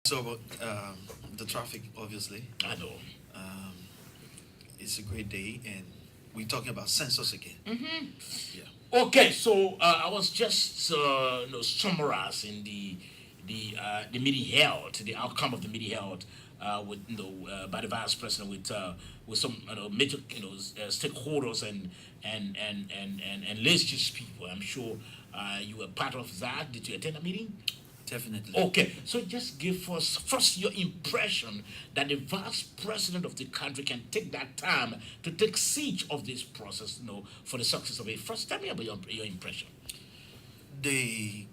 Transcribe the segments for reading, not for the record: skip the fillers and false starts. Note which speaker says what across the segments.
Speaker 1: So, the traffic, obviously,
Speaker 2: I know.
Speaker 1: um, it's a great day, and we're talking about census again. Yeah,
Speaker 2: Okay, so I was just summarizing the meeting held, the outcome of the meeting held with by the vice president with some major stakeholders and legislative people. I'm sure you were part of that. Did you attend the meeting?
Speaker 1: definitely.
Speaker 2: Okay, so just give us first your impression that the vice president of the country can take that time to take siege of this process, for the success of it. First, tell me about your impression.
Speaker 1: The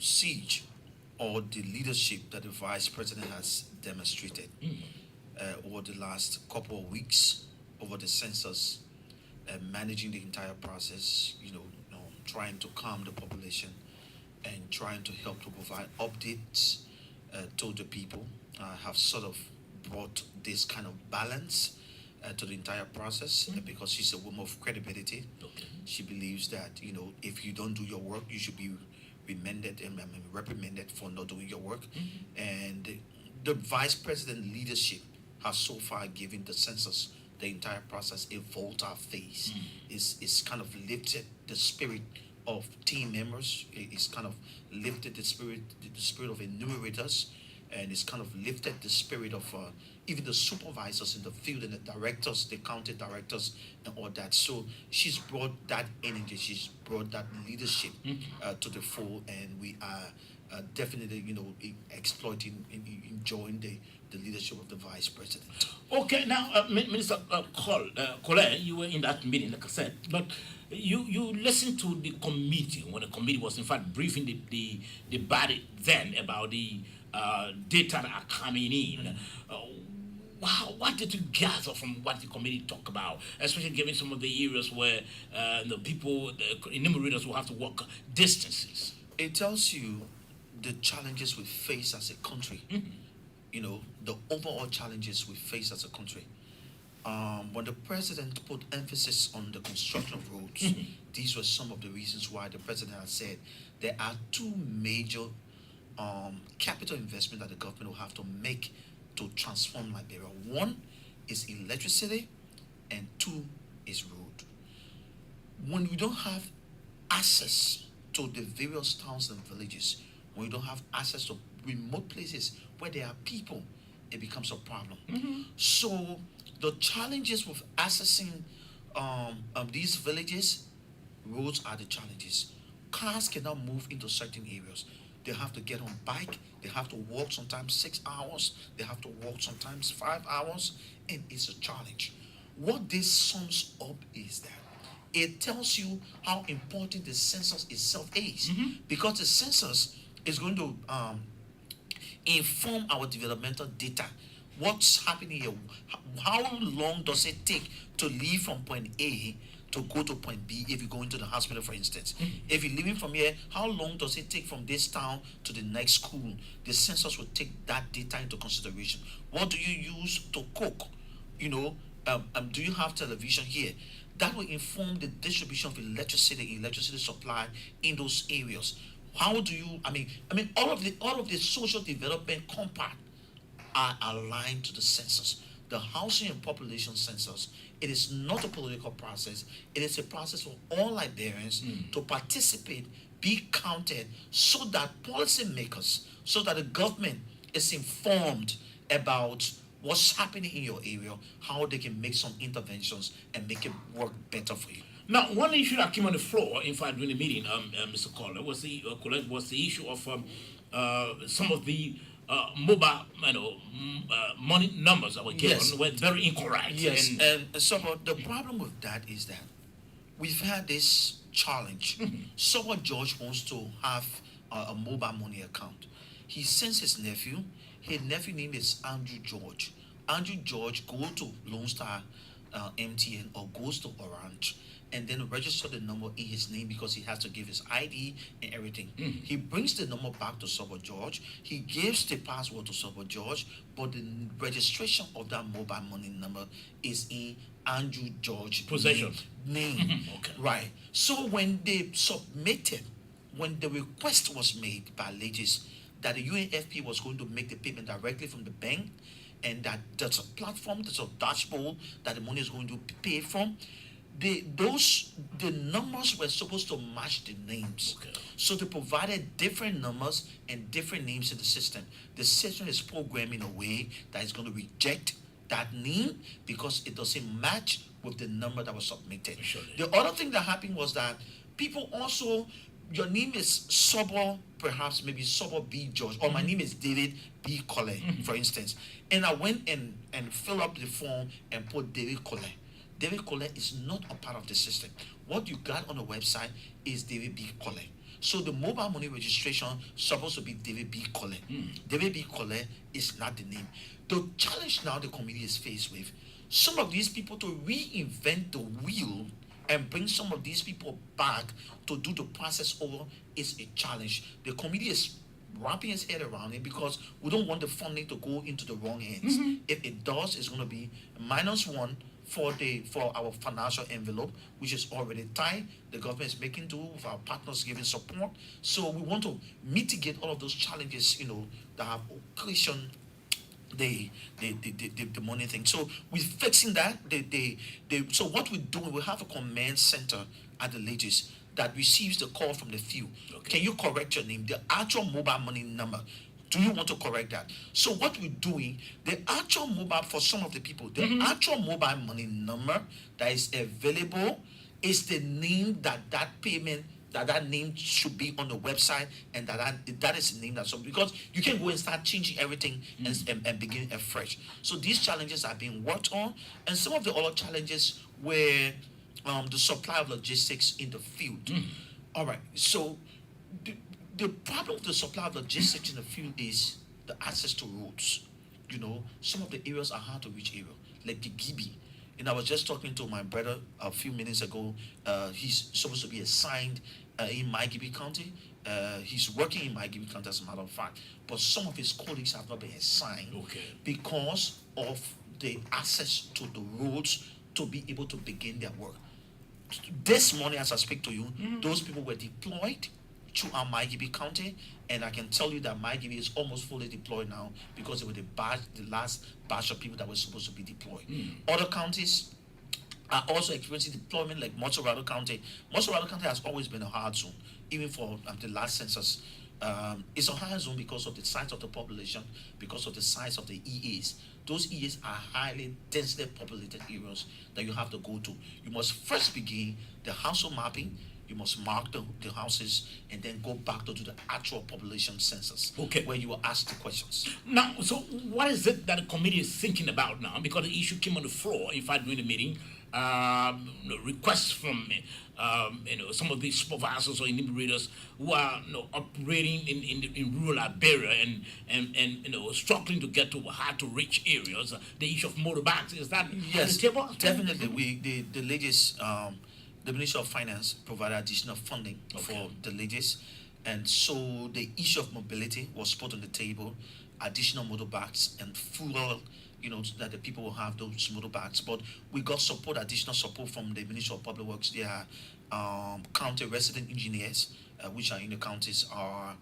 Speaker 1: siege or the leadership that the vice president has demonstrated over the last couple of weeks over the census, managing the entire process, trying to calm the population and trying to help to provide updates to the people, have sort of brought this kind of balance to the entire process because she's a woman of credibility.
Speaker 2: Okay.
Speaker 1: She believes that if you don't do your work, you should be remanded and reprimanded for not doing your work. And the vice president leadership has so far given the census the entire process a volatile phase. It's kind of lifted the spirit of team members. It's kind of lifted the spirit of enumerators, and it's kind of lifted the spirit of even the supervisors in the field and the directors, the county directors, and all that. So she's brought that energy, she's brought that leadership to the fore, and we are definitely, exploiting and enjoying the leadership of the vice president.
Speaker 2: Okay, now, Minister Colette, you were in that meeting, like I said, but you listened to the committee when the committee was, in fact, briefing the body then about the data that are coming in. What did you gather from what the committee talked about, especially given some of the areas where the people, the enumerators will have to walk distances?
Speaker 1: It tells you the challenges we face as a country. The overall challenges we face as a country. When the president put emphasis on the construction of roads, these were some of the reasons why the president has said there are two major capital investment that the government will have to make to transform Liberia. One is electricity, and two is road. When we don't have access to the various towns and villages, when we don't have access to remote places where there are people, it becomes a problem. So the challenges with accessing these villages, roads are the challenges. Cars cannot move into certain areas. They have to get on bike. They have to walk sometimes 6 hours. They have to walk sometimes 5 hours, and it's a challenge. What this sums up is that it tells you how important the census itself is, because the census is going to inform our developmental data. What's happening here? How long does it take to leave from point A to go to point B if you go into the hospital, for instance? If you're leaving from here, how long does it take from this town to the next school? The census will take that data into consideration. What do you use to cook? Do you have television here? That will inform the distribution of electricity supply in those areas. How do you? All of the social development compact are aligned to the census. The housing and population census, it is not a political process. It is a process for all Liberians to participate, be counted, so that policymakers, so that the government is informed about what's happening in your area, how they can make some interventions and make it work better for you.
Speaker 2: Now, one issue that came on the floor, in fact, during the meeting, Mr. Colette, was the issue of some of the mobile, money numbers that were given
Speaker 1: Yes.
Speaker 2: were very incorrect.
Speaker 1: Yes, and so the problem with that is that we've had this challenge. Someone George wants to have a mobile money account. He sends his nephew. His nephew name is Andrew George. Andrew George go to Lone Star MTN or goes to Orange and then register the number in his name because he has to give his ID and everything. He brings the number back to Server George. He gives the password to Server George, but the registration of that mobile money number is in Andrew George
Speaker 2: Possession.
Speaker 1: name.
Speaker 2: Okay.
Speaker 1: Right. So when they submitted, when the request was made by Legis that the UNFP was going to make the payment directly from the bank, and that there's a platform, there's a dashboard that the money is going to be paid from. The numbers were supposed to match the names.
Speaker 2: Okay.
Speaker 1: So they provided different numbers and different names in the system. The system is programmed in a way that is going to reject that name because it doesn't match with the number that was submitted.
Speaker 2: Surely.
Speaker 1: The other thing that happened was that people also, your name is Sobo, perhaps maybe Sobo B. George, or my name is David B. Cole, for instance. And I went and filled up the form and put David Cole. David Cole is not a part of the system. What you got on the website is David B. Cole. So the mobile money registration supposed to be David B. Cole. David B. Cole is not the name. The challenge now the committee is faced with, some of these people to reinvent the wheel and bring some of these people back to do the process over is a challenge. The committee is wrapping its head around it because we don't want the funding to go into the wrong hands. If it does, it's going to be -1 for our financial envelope, which is already tight. The government is making do with our partners giving support. So we want to mitigate all of those challenges, that have occasioned the money thing. So we're fixing that. So what we're doing, we have a command center at the Legis that receives the call from the field.
Speaker 2: Okay.
Speaker 1: Can you correct your name? The actual mobile money number. Do you want to correct that? So what we're doing, the actual mobile, for some of the people, the actual mobile money number that is available is the name that payment, that name should be on the website, and that is the name that's on, because you can go and start changing everything and begin afresh. So these challenges are being worked on, and some of the other challenges were the supply of logistics in the field. All right, so the problem with the supply of logistics in the field is the access to roads. Some of the areas are hard to reach area, like the Gibi. And I was just talking to my brother a few minutes ago. He's supposed to be assigned in my Gibi County. He's working in my Gibi County, as a matter of fact. But some of his colleagues have not been assigned because of the access to the roads to be able to begin their work. This morning, as I speak to you, those people were deployed to our Maigibi County, and I can tell you that Maigibi is almost fully deployed now because they were the last batch of people that were supposed to be deployed. Other counties are also experiencing deployment, like Motorado County. Motorado County has always been a hard zone, even for the last census. It's a hard zone because of the size of the population, because of the size of the EAs. Those EAs are highly densely populated areas that you have to go to. You must first begin the household mapping. You must mark the houses and then go back to do the actual population census, where you will ask the questions.
Speaker 2: Now, so what is it that the committee is thinking about now? Because the issue came on the floor, in fact, during the meeting. Requests from some of these supervisors or enumerators who are operating in rural Liberia and struggling to get to hard to reach areas. The issue of motorbikes, is that on the table?
Speaker 1: Definitely. The ladies, the Ministry of Finance provided additional funding for the ladies, and so the issue of mobility was put on the table. Additional motorbikes and fuel, so that the people will have those motorbikes. But we got additional support from the Ministry of Public Works. There are county resident engineers, which are in the counties, are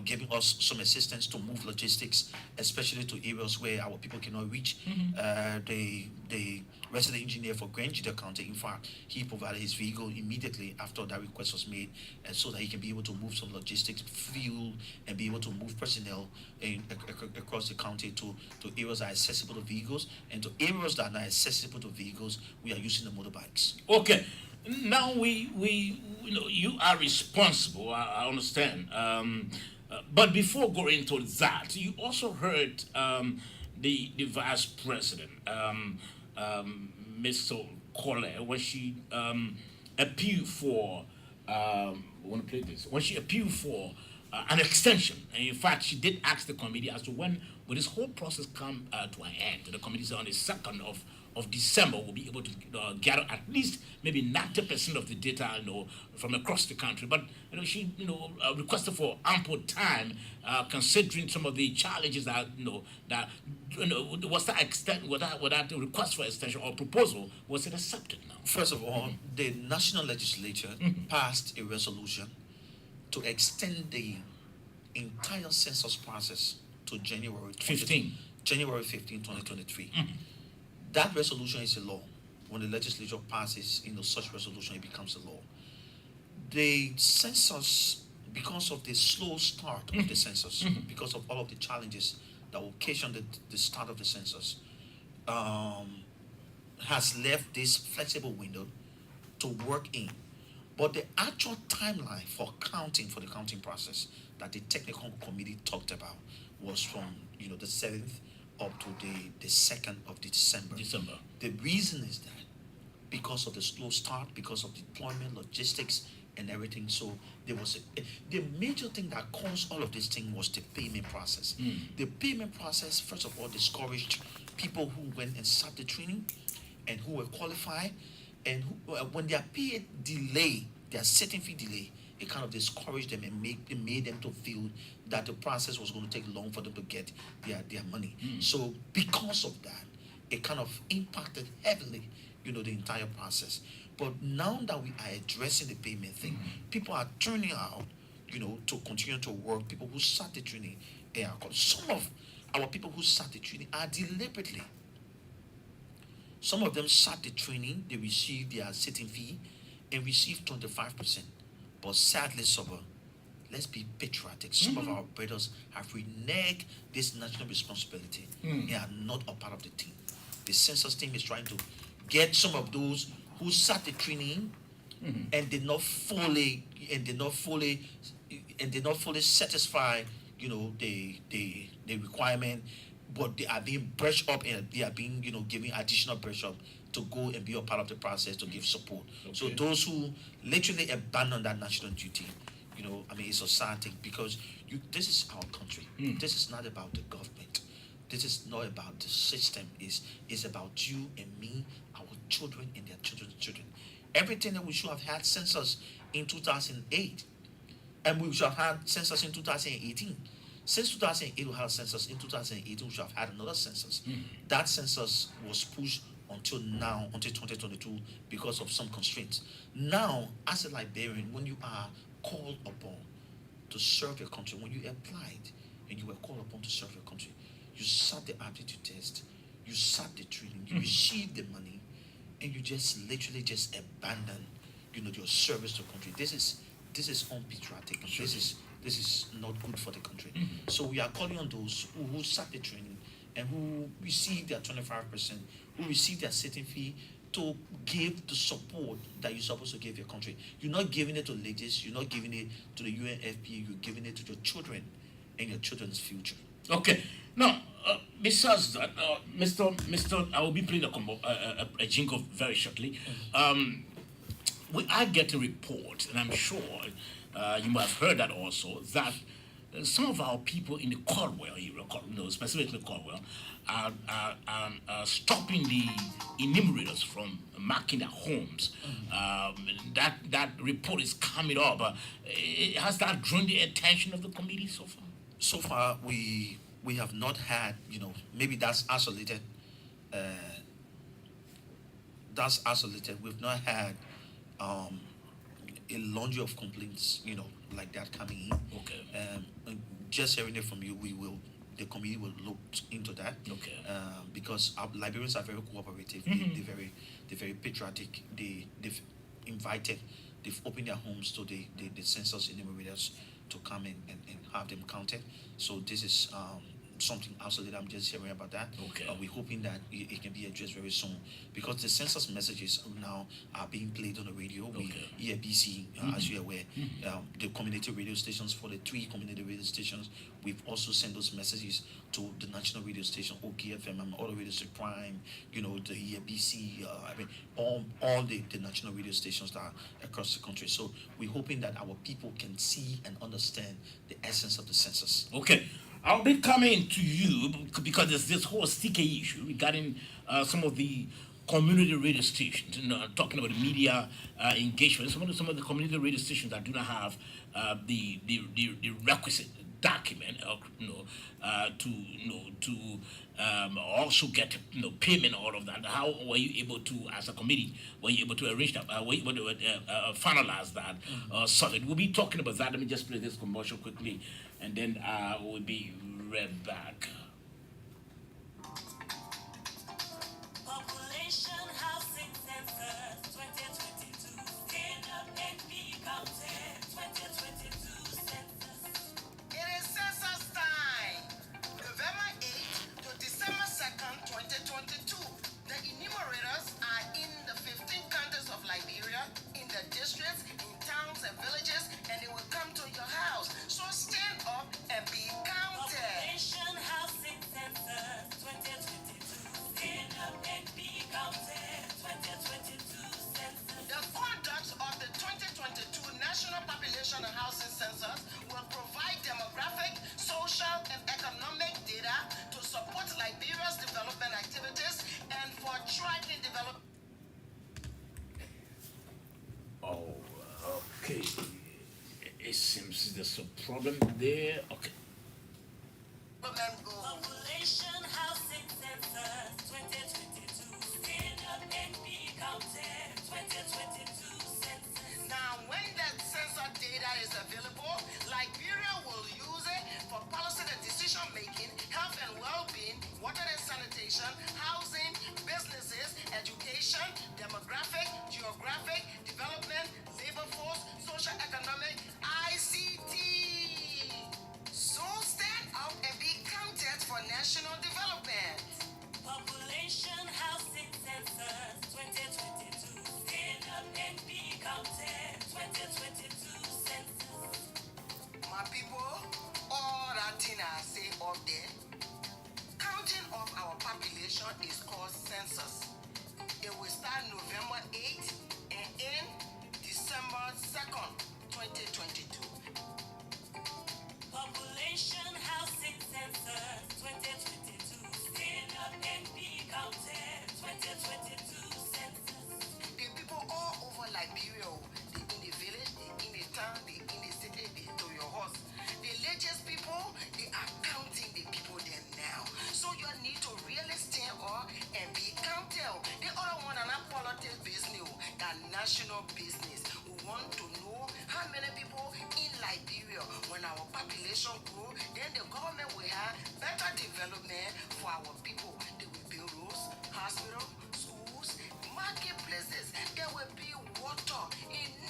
Speaker 1: giving us some assistance to move logistics, especially to areas where our people cannot reach. The resident engineer for Grand Judea County, in fact, he provided his vehicle immediately after that request was made, and so that he can be able to move some logistics, fuel, and be able to move personnel across the county to areas that are accessible to vehicles, and to areas that are not accessible to vehicles, we are using the motorbikes.
Speaker 2: Okay. Now you are responsible, I understand. But before going into that, you also heard the vice president, Mr. Cole, when she appealed for, when she appealed for an extension. And in fact, she did ask the committee as to when will this whole process come to an end. The committee said on the 2nd of December, we'll be able to gather at least maybe 90% of the data, from across the country. But she, requested for ample time, considering some of the challenges that was that extent, without the request for extension or proposal, was it accepted now?
Speaker 1: First of all, the national legislature passed a resolution to extend the entire census process to January
Speaker 2: 15.
Speaker 1: January 15, 2023. That resolution is a law. When the legislature passes, such resolution, it becomes a law. The census, because of the slow start of the census, because of all of the challenges that occasioned the start of the census, has left this flexible window to work in. But the actual timeline for the counting process that the technical committee talked about was from the 7th up to the 2nd of December. The reason is that because of the slow start, because of deployment, logistics, and everything. So there was the major thing that caused all of this thing was the payment process. The payment process, first of all, discouraged people who went and sat the training and who were qualified, and who, when their pay delay, their setting fee delay, it kind of discouraged them and made them to feel that the process was going to take long for them to get their money. So because of that, it kind of impacted heavily, the entire process. But now that we are addressing the payment thing, people are turning out, to continue to work. People who sat the training, some of our people who sat the training are deliberately. Some of them sat the training, they received their sitting fee and received 25%. But sadly, let's be patriotic. Some of our brothers have reneged this national responsibility. They are not a part of the team. The census team is trying to get some of those who sat the training and did not fully satisfy the requirement, but they are being brushed up and they are being given additional brush up to go and be a part of the process to give support. So those who literally abandon that national duty, it's a sad thing, because this is our country. This is not about the government. This is not about the system. It's about you and me, our children and their children's children. Everything that we should have had census in 2008, and we should have had census in 2018. Since 2008, we had a census. In 2018, we should have had another census. That census was pushed until now, until 2022, because of some constraints. Now, as a Liberian, when you are called upon to serve your country, when you applied and you were called upon to serve your country, you sat the aptitude test, you sat the training, you received the money, and you just literally just abandon, your service to the country. This is unpatriotic. Sure. This is not good for the country. So we are calling on those who sat the training and who received their 25%, who received their sitting fee, to give the support that you're supposed to give your country. You're not giving it to ladies, you're not giving it to the UNFPA, you're giving it to your children and your children's future.
Speaker 2: Okay. Now, besides that, Mr. I will be playing a jingle very shortly. We are getting reports, and I'm sure you might have heard that also, that some of our people in the Caldwell area, specifically Caldwell, are stopping the enumerators from marking their homes. That report is coming up. Has that drawn the attention of the committee so far?
Speaker 1: So far, we have not had, maybe that's isolated. We've not had a laundry of complaints, like that coming in.
Speaker 2: Okay.
Speaker 1: Just hearing it from you, the committee will look into that.
Speaker 2: Okay.
Speaker 1: Because our Liberians are very cooperative. They're very patriotic. They've invited, they've opened their homes to the census enumerators to come in and have them counted. So this is something absolutely, I'm just hearing about that.
Speaker 2: Okay.
Speaker 1: We're hoping that it can be addressed very soon, because the census messages now are being played on the radio.
Speaker 2: Okay.
Speaker 1: EABC, as you're aware, the community radio stations, for the 3 community radio stations, we've also sent those messages to the national radio station, OKFM, and all the radio station, Prime, the EABC, all the national radio stations that are across the country. So we're hoping that our people can see and understand the essence of the census.
Speaker 2: Okay. I'll be coming to you because there's this whole sticky issue regarding some of the community radio stations, talking about the media engagement. Some of the community radio stations that do not have the requisite document, or to also get payment, all of that. How were you able to, as a committee, were you able to arrange that? Were you able to finalize that? So we'll be talking about that. Let me just play this commercial quickly, and then we'll be right back.
Speaker 3: Population housing census 2022. Stand up and be counted. 2022 census.
Speaker 4: It is census time. November 8th to December 2nd, 2022. The enumerators are in the 15 counties of Liberia, in the districts, in towns and villages, and they will come to your house. So stand up and be counted.
Speaker 3: Population housing census 2022. Stand up and be counted. 2022 census.
Speaker 4: The conduct of the 2022 National Population and Housing Census will provide demographic, social, and economic data to support Liberia's development activities and for tracking development.
Speaker 2: Oh, okay. It seems there's a problem there. Okay.
Speaker 4: Goals.
Speaker 3: Population housing census 2022. Stand up and be counted. 2022 census.
Speaker 4: Now, when that census data is available, Liberia will use it for policy and decision making, health and well-being, water and sanitation, housing, businesses, education, demographic, geographic, development, labor force, social economic, ICT. So stand up and be counted for national development.
Speaker 3: Population housing census 2022. Stand up and be counted. 2022 census.
Speaker 4: My people, all that thing I say up there, counting of our population is called census. It will start November 8th and end December 2nd, 2022.
Speaker 3: Population housing census 2022. Stand up and be counted. 2022 census.
Speaker 4: The people all over Liberia, they in the village, they in the town, they in the city, they to your house. The latest people, they are counting the people there now. So you need to really stand up and be counted. The other one are not politics business, that national business. We want to know how many people in Liberia. When our population grow, then the government will have better development for our people. They will build roads, hospitals, schools, marketplaces. There will be water.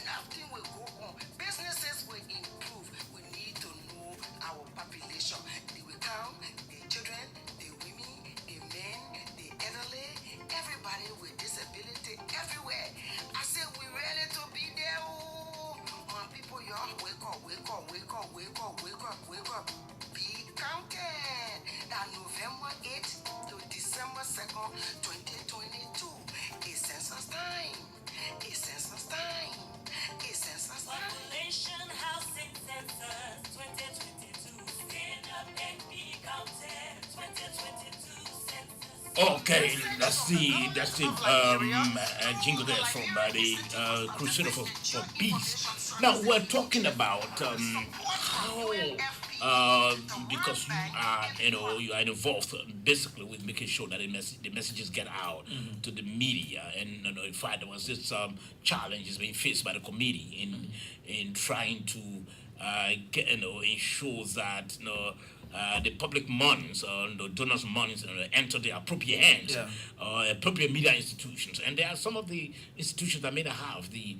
Speaker 4: Nothing will go on. Businesses will improve. We need to know our population. They will count the children, the women, the men, the elderly, everybody with disability everywhere. I said we ready to be there. Oh, people, y'all wake up, wake up, wake up, wake up, wake up, wake up. Be counted. That November 8th to December 2nd, 2022. It's census time. It's census time. It's census time.
Speaker 3: Population housing census 2022. Stand up and be counted. 2022 census.
Speaker 2: Okay, that's the jingle there from the Crusader for Peace. Now we're talking about how because you are involved basically with making sure that the messages get out to the media, and in fact there was this challenge being faced by the committee in trying to ensure that the public monies, the donors' monies, enter the appropriate hands, appropriate media institutions. And there are some of the institutions that may not have the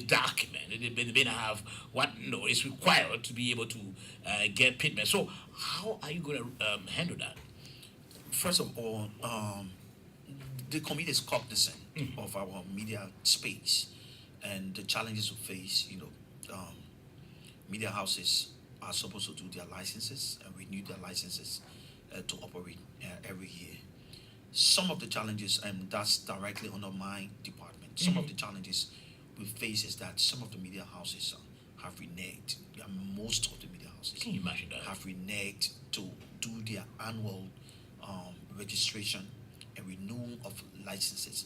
Speaker 2: document. They may not have what is required to be able to get payment. So how are you going to handle that?
Speaker 1: First of all, the committee is cognizant of our media space and the challenges we face. Media houses are supposed to do their licenses and renew their licenses to operate every year. Some of the challenges, and that's directly under my department, some of the challenges we face is that some of the media houses have reneged. Most of the media houses
Speaker 2: Can you imagine that?
Speaker 1: have reneged to do their annual registration and renewal of licenses.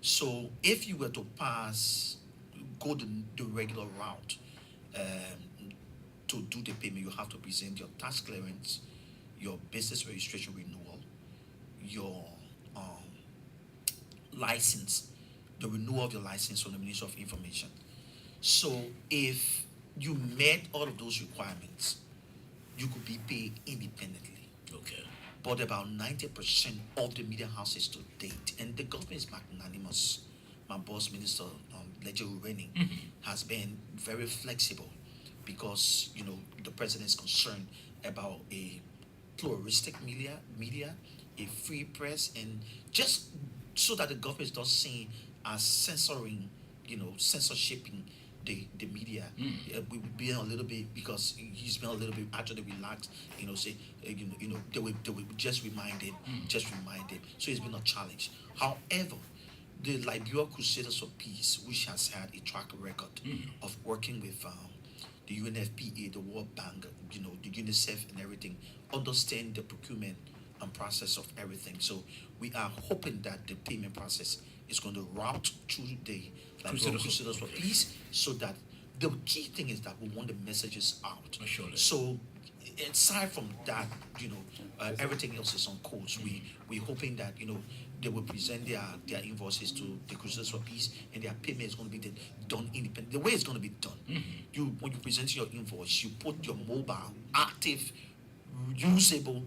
Speaker 1: So if you were to go the regular route, to do the payment, you have to present your tax clearance, your business registration renewal, your license, the renewal of your license from the Ministry of Information. So if you met all of those requirements, you could be paid independently.
Speaker 2: Okay.
Speaker 1: But about 90% of the media houses to date, and the government is magnanimous. My boss, Minister Ledger Ureni, has been very flexible because the president is concerned about a pluralistic media, a free press, and just so that the government is not seen as censoring, censorshiping the media. We would be a little bit, because he's been a little bit actually relaxed. Say they will just remind him, So it's been a challenge. However, the Liberia Crusaders for Peace, which has had a track record of working with the UNFPA, the World Bank, the UNICEF and everything, understand the procurement and process of everything. So we are hoping that the payment process is going to route through the Crusaders for Peace, so that the key thing is that we want the messages out.
Speaker 2: Surely.
Speaker 1: So aside from that, everything else is on course. We're hoping that they will present their invoices to the Crusaders for Peace, and their payment is going to be done independent. The way it's going to be done, when you present your invoice, you put your mobile, active, usable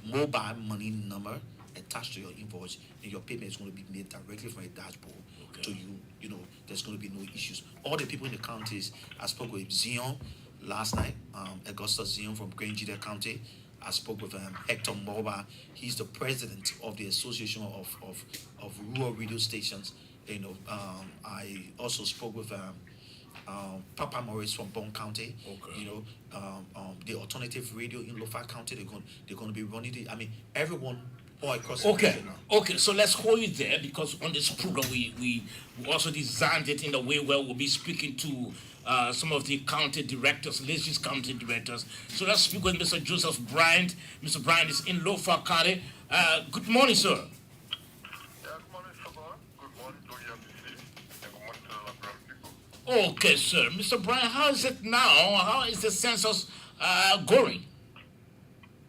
Speaker 1: mobile money number attached to your invoice, and your payment is going to be made directly from a dashboard to you. There's going to be no issues. All the people in the counties, I spoke with Zion last night, Augusta Zion from Grangeda County. I spoke with Hector Moba. He's the president of the Association of Rural Radio Stations. I also spoke with Papa Morris from Bone County.
Speaker 2: Okay.
Speaker 1: The alternative radio in Lofa County. They're going to be running everyone all across the
Speaker 2: Okay.
Speaker 1: country now.
Speaker 2: Okay. So let's hold you there, because on this program we also designed it in a way where we'll be speaking to some of the county directors, Leslie's county directors. So let's speak with Mr. Joseph Bryant. Mr. Bryant is in Lofa County. Good morning, sir.
Speaker 5: Good morning, Sabah. Good morning to EMBC, and good morning to the Liberia people.
Speaker 2: Okay, sir. Mr. Bryant, how is it now? How is the census going?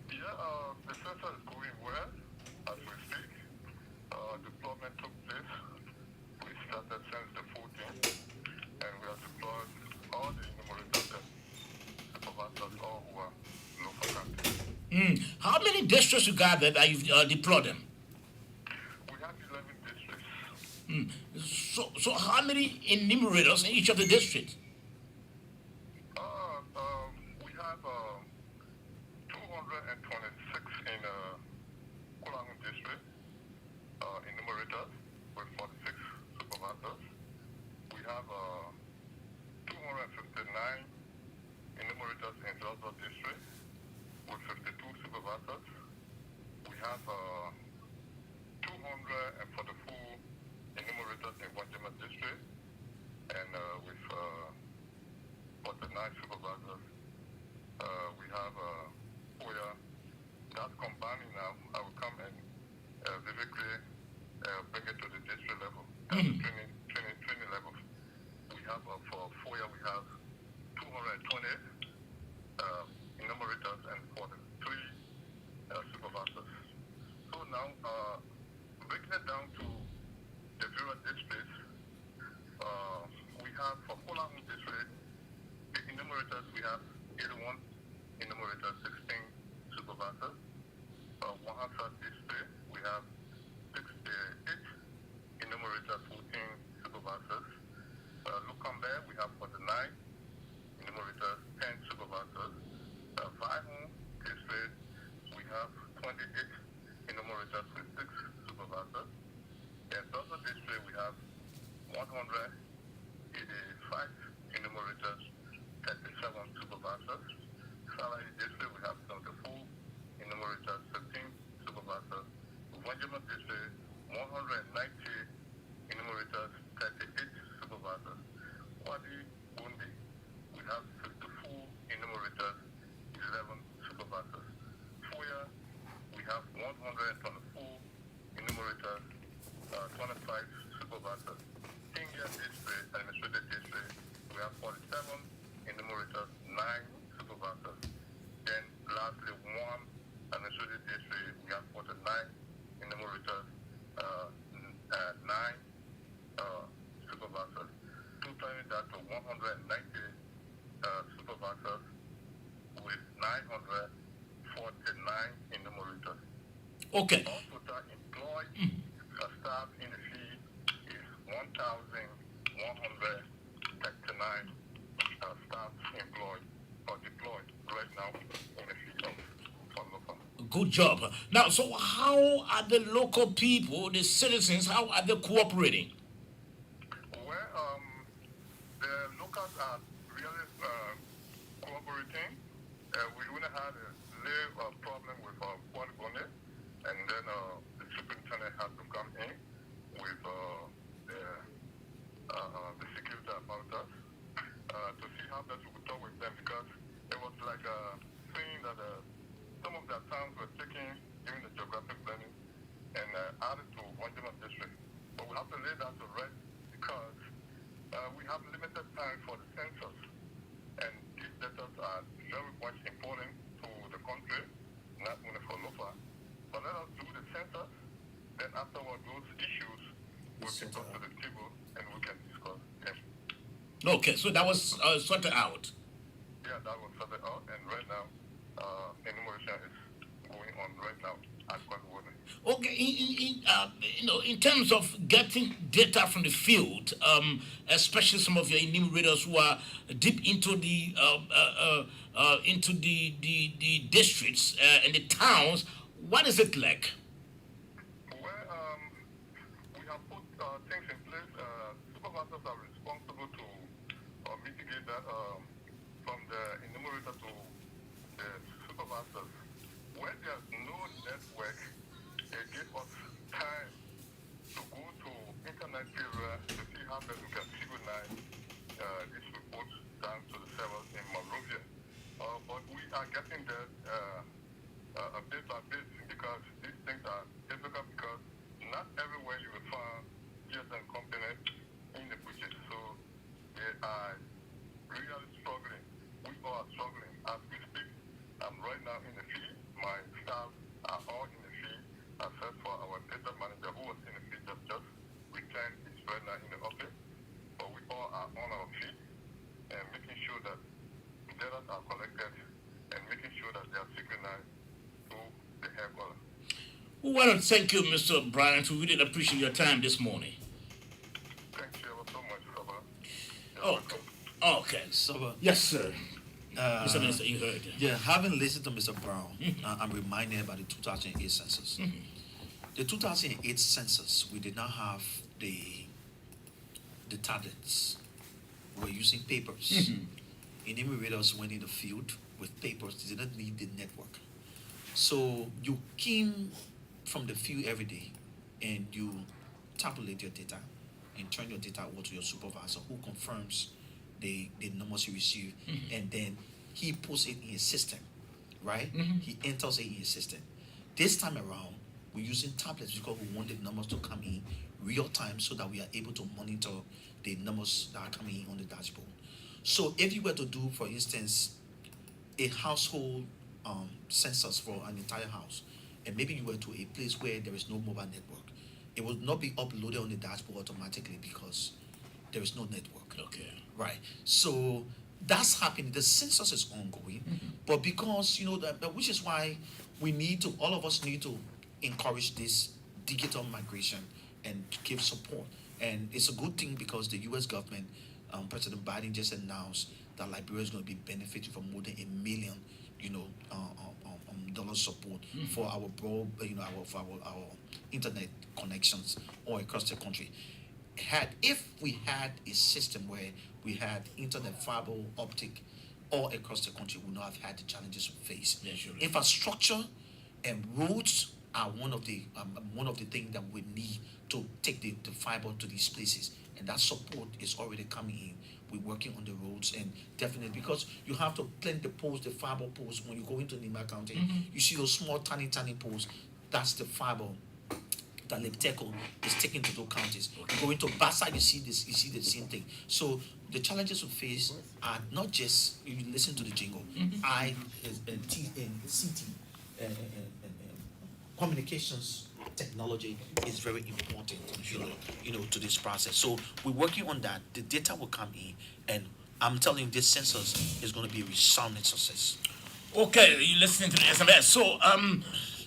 Speaker 5: The census is going well as we speak. Deployment took place. We started since the 14th, and we have deployed all the enumerators and supervisors, all who are local counties.
Speaker 2: How many districts you got that you've deployed them?
Speaker 5: We have 11 districts.
Speaker 2: So how many enumerators in each of the districts?
Speaker 5: We have 226 in Kulang district, enumerators with 46 supervisors. We have 259 enumerators in Zaza district with 52 supervisors. We have 244 enumerators in Wajima district, and with 49 supervisors. We have Oya. That's combining now. I will come and vividly bring it to the district level. That's the training level. We have for FOIA, we have 220 enumerators and 43 supervisors. So now, breaking it down to the various districts, we have for Kulang district, the enumerators, we have 81 enumerators, 16 supervisors. Wahasa district, we have 68 enumerators, 14 supervisors. Lukambe, we have 49 enumerators, 10 supervisors. Vaihu district, we have 28 enumerators with 6 supervisors. In Zaza district, we have 185 enumerators, 37 supervisors. Salary district, we have 74 enumerators, 15 supervisors. Wajima district, 190 enumerators, 38 supervisors. Wadi Bundi, we have 54 enumerators, 11 supervisors. Foya, we have 124 enumerators, 25 supervisors. India district, administrative district, we have 47 enumerators, 9 supervisors. 9 supervisors, totaling that to 190 supervisors with 949 enumerators.
Speaker 2: Okay.
Speaker 5: All total employed staff in the field is 1,139 staff employed or deployed right now in the field of Falofa.
Speaker 2: Good job. Now, so how are the local people, the citizens, how are they cooperating?
Speaker 5: Well, the locals are really cooperating. We only had a little problem with one bonnet, and then the superintendent had to come in with the security apparatus to see how best we could talk with them, because it was like saying that some of their towns were taken during the geographic planning and added to Wajima district. But we have to lay that to rest because we have limited time for the census, and these data are very much important to the country, not only for LOFA. But let us do the census, then afterward those issues will be brought to the table and we can discuss them.
Speaker 2: Okay, so that was sorted out.
Speaker 5: Yeah, that was sorted out, and right now, enumeration is going on right now at Kwagwone.
Speaker 2: Okay, in terms of getting data from the field, especially some of your enumerators who are deep into the districts and the towns, what is it like?
Speaker 5: Well, we have put things in place. Supervisors are responsible to mitigate that from the enumerator to the supervisors. When there's no network, it gives us time to go to internet area to see how best we can synchronize these reports down to the servers in Monrovia. But we are getting that bit by bit, because these things are difficult, because not everywhere you will find GSM components in the bushes. So they are really struggling. We all are struggling as we speak. I'm right now in the field. My staff are all in the field, except for our data manager who was in the field just returned. He's right now in the office. But we all are on our feet and making sure that data are collected and making sure that they are synchronized to the hair color.
Speaker 2: We want to thank you, Mr. Bryant. We really appreciate your time this morning.
Speaker 5: Thank you so much, Robert.
Speaker 2: Okay.
Speaker 1: So,
Speaker 2: Yes, sir. Mr. Minister, you heard.
Speaker 1: yeah, having listened to Mr. Brown, I'm reminded about the 2008 census. The 2008 census, we did not have the tablets. We were using papers. Enumerators went in the field with papers. They didn't need the network. So you came from the field every day and you tabulate your data and turn your data over to your supervisor, who confirms the numbers you receive, and then he puts it in a system, right? He enters it in a system. This time around, we're using tablets because we want the numbers to come in real time so that we are able to monitor the numbers that are coming in on the dashboard. So if you were to do, for instance, a household census for an entire house, and maybe you were to a place where there is no mobile network, it will not be uploaded on the dashboard automatically because there is no network.
Speaker 2: Okay.
Speaker 1: Right. So that's happening. The census is ongoing, but because which is why all of us need to encourage this digital migration and give support. And it's a good thing because the U.S. government, President Biden just announced that Liberia is going to be benefiting from more than $1 million, dollar support for our our internet connections all across the country. If we had a system where we had internet fiber optic all across the country, we would not have had the challenges we face.
Speaker 2: Yeah, sure.
Speaker 1: Infrastructure and roads are one of the things that we need to take the fiber to these places, and that support is already coming in. We're working on the roads, and definitely because you have to plant the poles, the fiber poles. When you go into Nima County, you see those small tiny poles. That's the fiber that Lepteco is taking to those counties. You go into Bassa, you see the same thing. So the challenges we face are not just, you listen to the jingle, CT, communications technology is very important, to this process. So we're working on that. The data will come in, and I'm telling you, this census is going to be a resounding success.
Speaker 2: Okay, you listening to the SMS. So,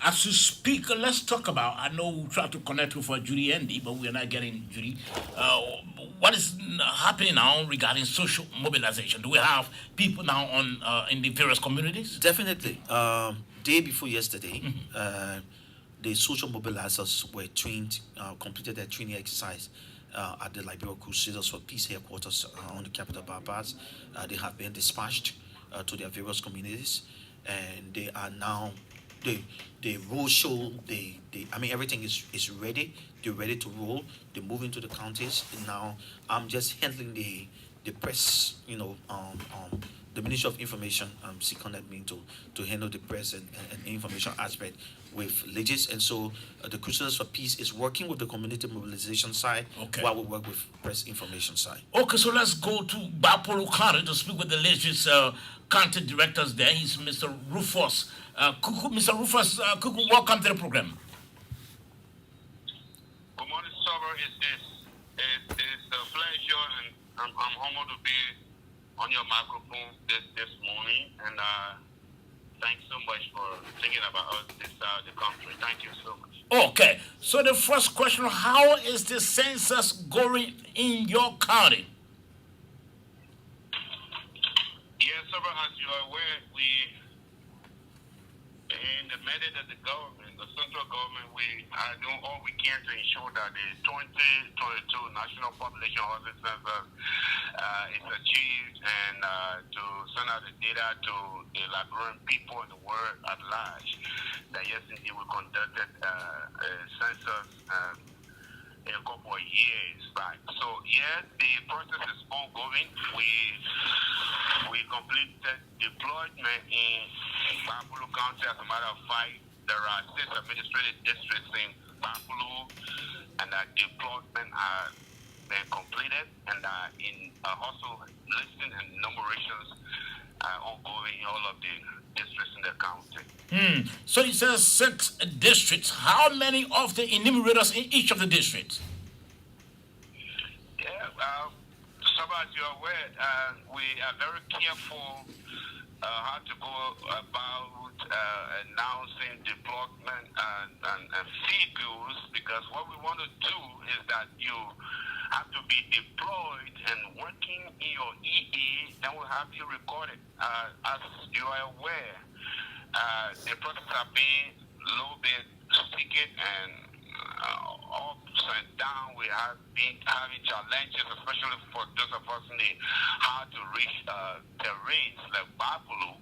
Speaker 2: as you speak, let's talk about. I know we try to connect with Judy Andy, but we are not getting Judy. What is happening now regarding social mobilization? Do we have people now on in the various communities?
Speaker 1: Definitely. Day before yesterday, the social mobilizers were trained, completed their training exercise at the Liberia Crusaders for Peace headquarters on the capital bypass. They have been dispatched to their various communities, and they are now the road show. I mean, everything is ready. They're ready to roll. They move into the counties. And now I'm just handling the press. The Ministry of Information seconded me to handle the press and information aspect with Legis, and so the Crusaders for Peace is working with the community mobilization side,
Speaker 2: Okay.
Speaker 1: while we work with press information side.
Speaker 2: Okay, so let's go to Bapolo County to speak with the Legis county directors there. He's Mr. Rufus Kuku. Mr. Rufus Kuku, welcome to the program.
Speaker 5: Good morning, Sober. It's a pleasure, and I'm humbled to be on your microphone this morning, and thanks so much for thinking about us, the country. Thank you so much.
Speaker 2: Okay, so the first question, how is the census going in your county?
Speaker 5: Yes, Sober, as you are aware, we, in the mandate of the government, the central government, we are doing all we can to ensure that the 2022 National Population Housing Census is achieved, and to send out the data to the Liberian people in the world at large. That yes, indeed, we conducted a census in a couple of years back. So yes, the process is ongoing. We completed deployment in Bapolo County. As a matter of fact, there are 6 administrative districts in Bapolo, and that deployment are been completed, and in also listing and enumerations ongoing in all of the districts in the county.
Speaker 2: So it says 6 districts. How many of the enumerators in each of the districts?
Speaker 5: Yeah, so as you're aware, we are very careful how to go about announcing deployment and figures, because what we want to do is that you have to be deployed and working in your EE, then we'll have you recorded. As you are aware, the process have been a little bit sticky and ups and down. We have been having challenges, especially for those of us in the hard to reach terrains like Buffalo.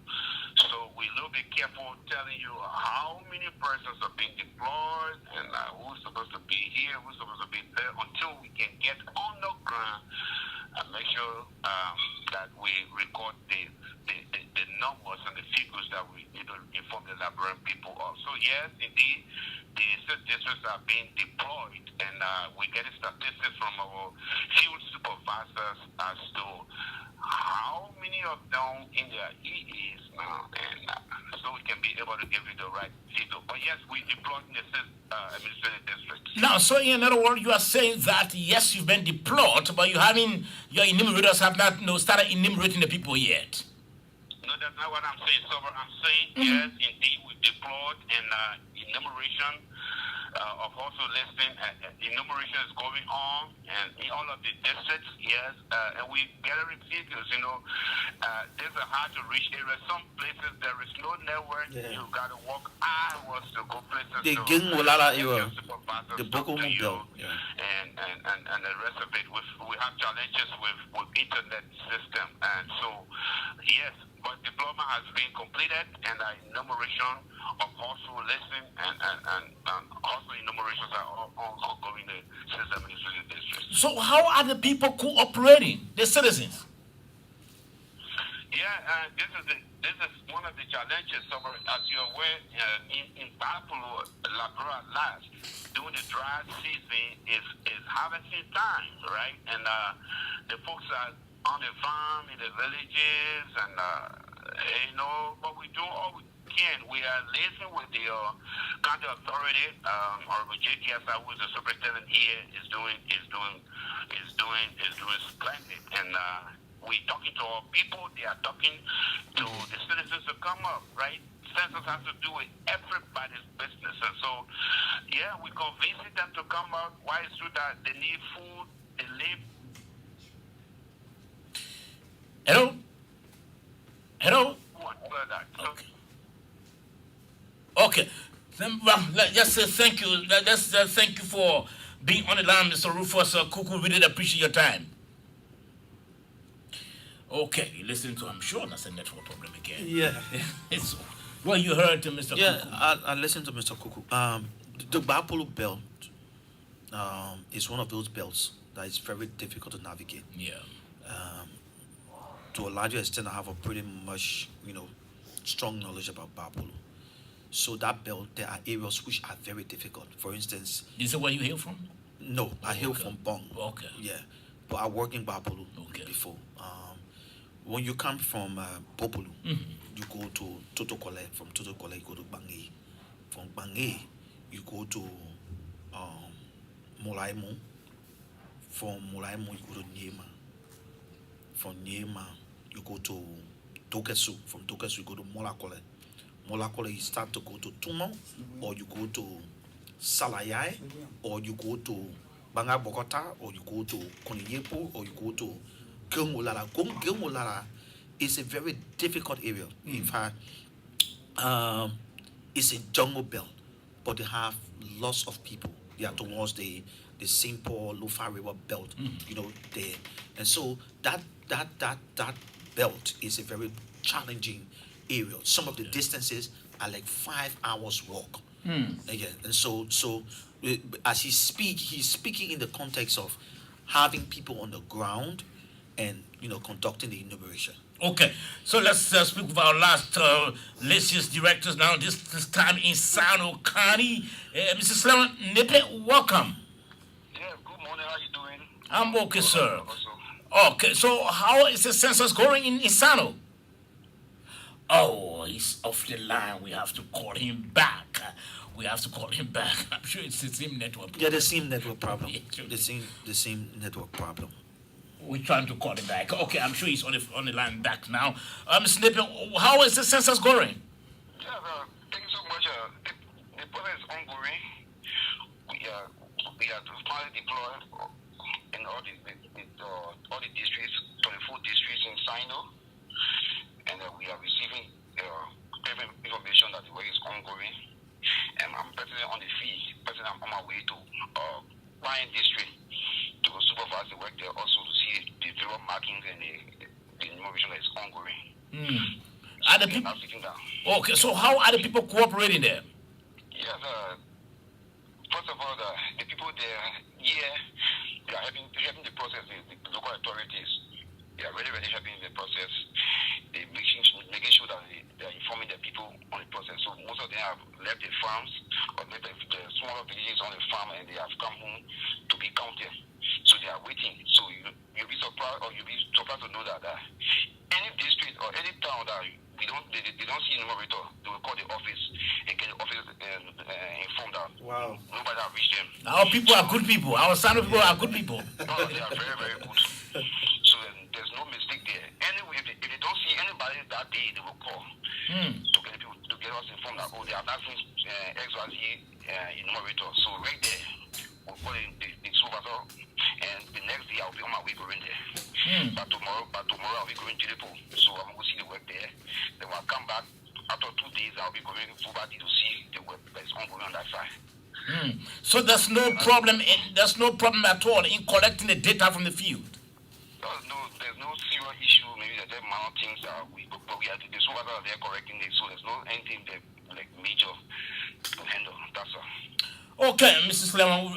Speaker 5: So we a little bit careful telling you how many persons are being deployed and who's supposed to be here, who's supposed to be there, until we can get on the ground and make sure that we record the numbers and the figures that we need to inform the Liberian people of. So yes, indeed, the 6 districts are being deployed, and we get statistics from our field supervisors as to how many of them in their EEs now, and so we can be able to give you the right figure. But yes, we deployed in the 6 administrative districts.
Speaker 2: Now, so in other words, you are saying that yes, you've been deployed, but your enumerators have not started enumerating the people yet.
Speaker 5: No, that's not what I'm saying, Sober. I'm saying, yes, indeed, we deployed, and enumeration of also listing, enumeration is going on, and in all of the districts, yes, and we gathering figures, there's a hard to reach area. Some places there is no network, you got to walk hours to go places.
Speaker 1: The
Speaker 5: to
Speaker 1: Ging Walala
Speaker 5: get
Speaker 1: era,
Speaker 5: your supervisors
Speaker 1: the
Speaker 5: to
Speaker 1: Boko
Speaker 5: talk to you,
Speaker 1: Mobile,
Speaker 5: and the rest of it. We have challenges with internet system, and so, yes, but deployment has been completed, and enumeration of also listing and also enumerations are ongoing in the 6 administrative districts.
Speaker 2: So how are the people cooperating, the citizens?
Speaker 5: Yeah, this is one of the challenges. So, as you're aware, in Buffalo, Labrador last, during the dry season is harvesting time, right? And the folks are on the farm in the villages, and but we do all we
Speaker 6: can. We are listening with the county authority. Honorable J.T. who is the superintendent here, is doing splendid. And we talking to our people. They are talking to the citizens to come up, right? Census has to do with everybody's business, and so yeah, we convincing them to come out. Why is true that they need food, they live.
Speaker 2: Hello. Hello.
Speaker 6: Okay.
Speaker 2: Okay. Then, let's just say thank you. Let's thank you for being on the line, Mr. Rufus Kuku. We really appreciate your time. Okay, you listen to, I'm sure that's a network problem again.
Speaker 1: Yeah.
Speaker 2: It's well, you heard to Mr.
Speaker 1: Yeah,
Speaker 2: Kuku.
Speaker 1: I listened to Mr. Kuku. The Bapolo belt is one of those belts that is very difficult to navigate.
Speaker 2: Yeah.
Speaker 1: To a larger extent, I have a pretty much, strong knowledge about Bapolo. So that belt, there are areas which are very difficult. For instance,
Speaker 2: Is it where you hail from?
Speaker 1: no, I hail
Speaker 2: Okay.
Speaker 1: from Bong.
Speaker 2: Okay.
Speaker 1: Yeah, but I worked in Bapolo
Speaker 2: Okay.
Speaker 1: before. When you come from Bopolo,
Speaker 2: Mhm.
Speaker 1: you go to Totokole. From Totokole, you go to Bangui. From Bangui, you go to Molaimo. From Molaimo, you go to Nyema. From Nyema, you go to Tokesu. From Tokesu, you go to Molakole. Molakole, you start to go to Tumo, or you go to Salayai, or you go to Banga Bogota, or you go to Koniyepo, or you go to Gilmolala. Gilmolala is a very difficult area. In fact, it's a jungle belt, but they have lots of people. They are towards the St. Paul Lofa River belt, there. And so that belt is a very challenging area. Some of the distances are like 5 hours walk. Again, and so as he's speaking in the context of having people on the ground and conducting the enumeration.
Speaker 2: Okay, so let's speak with our last latest directors now. This time in Sano County, Mr. Slam Nipe, welcome.
Speaker 6: Yeah, good morning. How you doing?
Speaker 2: I'm okay, sir.
Speaker 6: Also,
Speaker 2: Okay, so how is the census going in Isano? Oh, he's off the line. We have to call him back. I'm sure it's the same network.
Speaker 1: Yeah, the same network problem.
Speaker 2: Yeah, sure.
Speaker 1: The same network problem.
Speaker 2: We're trying to call him back. Okay, I'm sure he's on the line back now. Mr. Nipe, how is the census going?
Speaker 6: yeah, thank you so much. The process is ongoing. We are to finally deploy in all the districts, 24 districts in Sino, and we are receiving every information that the work is ongoing. And I'm personally on the field. Personally, I'm on my way to Pine District to supervise the work there, also to see the various markings and the information that is ongoing.
Speaker 2: Are the
Speaker 6: We are
Speaker 2: people
Speaker 6: now sitting down.
Speaker 2: okay? So how are the people cooperating there?
Speaker 6: Yes, first of all, the people there, they are helping the process. The local authorities, they are really, really helping the process. They making sure that they are informing the people on the process. So most of them have left the farms or left the smaller villages on the farm, and they have come home to be counted. So they are waiting. So you'll be surprised, or you'll be surprised to know that any district or any town that they don't see numerator, they will call the office and get the office informed that nobody have reached them.
Speaker 2: Our people are good people. Our Sano people are good people.
Speaker 6: No, they are very, very good. So there's no mistake there. Anyway, if they don't see anybody that day, they will call to get the people to get us informed that they have not seen XYZ numerator. So right there, we'll call the supervisor, and the next day I'll be on my way going there. But tomorrow I'll be going to the pool. So I'm going to see the work there. Then when I come back after 2 days, I'll be going to Fubati to see the work that is ongoing on that side.
Speaker 2: So there's no problem at all in collecting the data from the field.
Speaker 6: There's no serious issue. Maybe there are minor things that but we are the supervisor there correcting it. So there's no anything that like major to handle. That's all.
Speaker 2: Okay, Mr. Sulaiman,